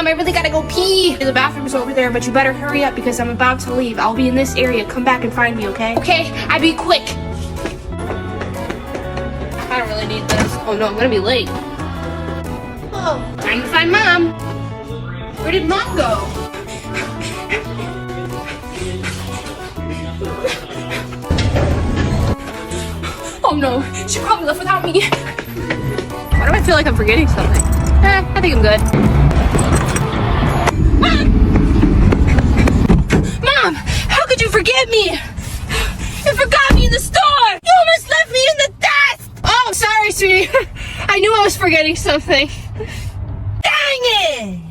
Mom, I really gotta go pee. The bathroom's over there, but you better hurry up because I'm about to leave. I'll be in this area. Come back and find me, okay? Okay, I be quick. I don't really need this. Oh no, I'm gonna be late. Oh, time to find Mom. Where did Mom go? Oh no, she probably left without me. Why do I feel like I'm forgetting something? I think I'm good. Mom, how could you forget me? You forgot me in the store. You almost left me in the dust. Oh, sorry, sweetie. I knew I was forgetting something. Dang it!